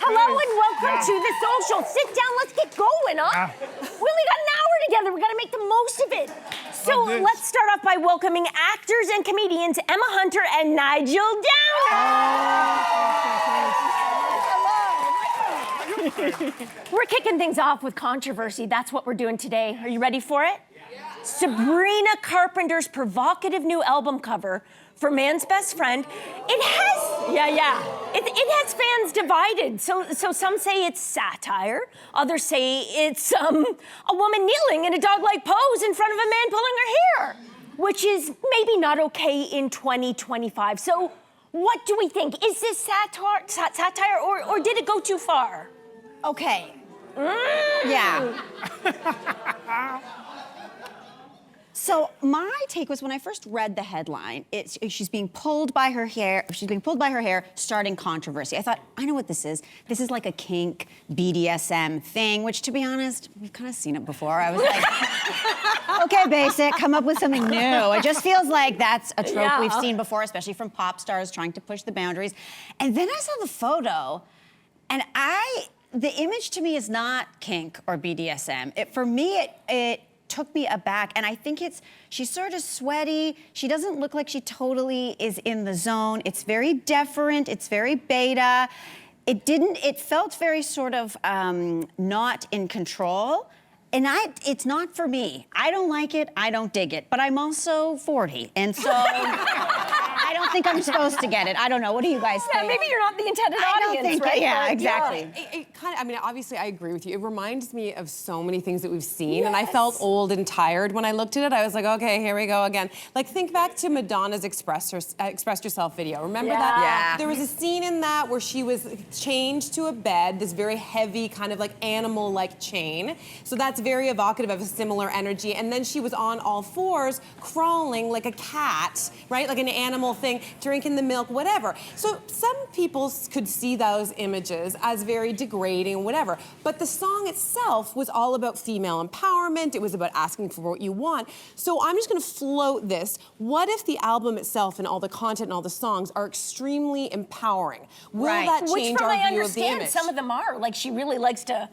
Hello and welcome to the social. Sit down, let's get going, huh? We only got an hour together, we gotta make the most of it. So let's start off by welcoming actors and comedians Emma Hunter and Nigel Downer. We're kicking things off with controversy. That's what we're doing today. Are you ready for it? Yeah. Sabrina Carpenter's provocative new album cover for Man's Best Friend. It has fans divided. So some say it's satire. Others say it's a woman kneeling in a dog-like pose in front of a man pulling her hair, which is maybe not okay in 2025. So what do we think? Is this satire or did it go too far? Okay. Yeah. So my take was when I first read the headline, she's being pulled by her hair. She's being pulled by her hair, starting controversy. I thought, I know what this is. This is like a kink BDSM thing, which, to be honest, we've kind of seen it before. I was like, okay, basic, come up with something new. It just feels like that's a trope we've seen before, especially from pop stars trying to push the boundaries. And then I saw the photo, and the image to me is not kink or BDSM. For me, it took me aback, and I think she's sort of sweaty. She doesn't look like she totally is in the zone. It's very deferent, it's very beta. It felt very sort of not in control. And it's not for me. I don't like it, I don't dig it. But I'm also 40, and so I don't think I'm supposed to get it. I don't know, what do you guys think? Yeah, maybe you're not the intended audience, right? Yeah, exactly. It kind of, I mean, obviously I agree with you. It reminds me of so many things that we've seen, and I felt old and tired when I looked at it. I was like, okay, here we go again. Like, think back to Madonna's Express Yourself video. Remember that? Yeah. There was a scene in that where she was chained to a bed, this very heavy kind of like animal-like chain. So that's very evocative of a similar energy. And then she was on all fours, crawling like a cat, right? Like an animal thing, drinking the milk, whatever. So some people could see those images as very degrading, whatever. But the song itself was all about female empowerment. It was about asking for what you want. So I'm just gonna float this. What if the album itself and all the content and all the songs are extremely empowering? Will that change our view of the image? Some of them are. Like, she really likes to,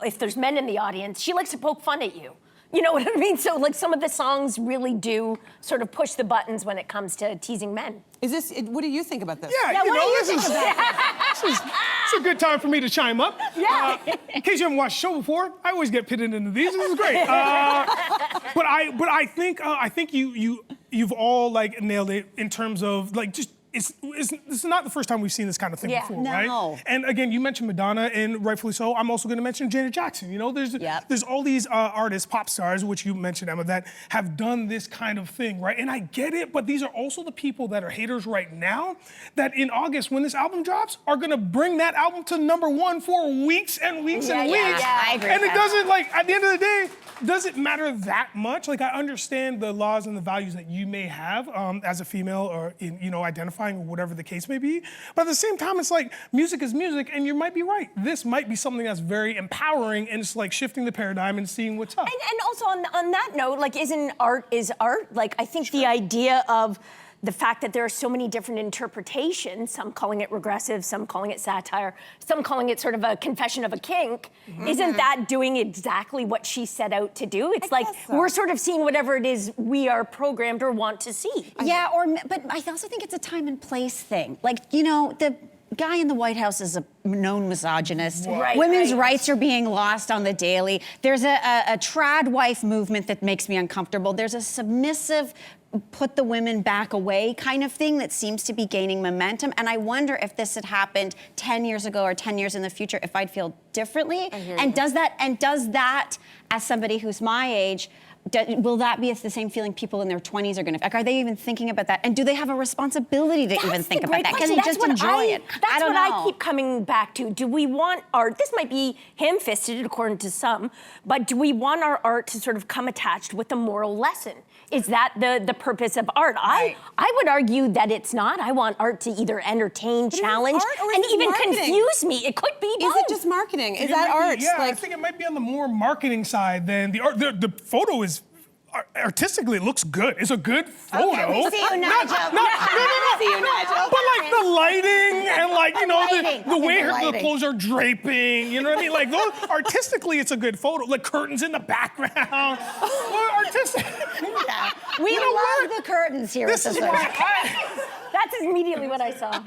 if there's men in the audience, she likes to poke fun at you. You know what I mean? So, like, some of the songs really do sort of push the buttons when it comes to teasing men. What do you think about this? Yeah, you know, this is a good time for me to chime up. Yeah. In case you haven't watched the show before, I always get pitted into these. This is great. But I think you've all like nailed it in terms of like just. This is not the first time we've seen this kind of thing before, right? And again, you mentioned Madonna, and rightfully so. I'm also going to mention Janet Jackson. You know, there's all these artists, pop stars, which you mentioned, Emma, that have done this kind of thing, right? And I get it, but these are also the people that are haters right now that in August, when this album drops, are going to bring that album to #1 for weeks and weeks and weeks. Yeah, I agree. And it doesn't, like, at the end of the day, does it matter that much? Like, I understand the laws and the values that you may have as a female or, you know, identifying or whatever the case may be. But at the same time, it's like, music is music, and you might be right. This might be something that's very empowering, and it's like shifting the paradigm and seeing what's up. And also on that note, like, art is art? Like, I think the idea of the fact that there are so many different interpretations, some calling it regressive, some calling it satire, some calling it sort of a confession of a kink, isn't that doing exactly what she set out to do? It's like we're sort of seeing whatever it is we are programmed or want to see. Yeah, but I also think it's a time and place thing. Like, you know, the guy in the White House is a known misogynist. Women's rights are being lost on the daily. There's a trad wife movement that makes me uncomfortable. There's a submissive put the women back away kind of thing that seems to be gaining momentum. And I wonder if this had happened 10 years ago or 10 years in the future, if I'd feel differently. And does that, as somebody who's my age, will that be the same feeling people in their 20s are going to? Like, are they even thinking about that? And do they have a responsibility to even think about that? Can they just enjoy it? That's what I keep coming back to. Do we want art? This might be ham-fisted according to some, but do we want our art to sort of come attached with a moral lesson? Is that the purpose of art? I would argue that it's not. I want art to either entertain, challenge, and even confuse me. It could be both. Is it just marketing? Is that art? Yeah, I think it might be on the more marketing side than the art. The photo is artistically, it looks good. It's a good photo. Okay, we see you, Nigel. See you, Nigel. But like the lighting and like, you know, lighting. the way Okay, the the lighting. clothes are draping, you know what I mean? Like those, artistically, it's a good photo. Like curtains in the background. Well, artistic. Yeah. We You know love what? the curtains here This at is the why circus. That's immediately what I saw.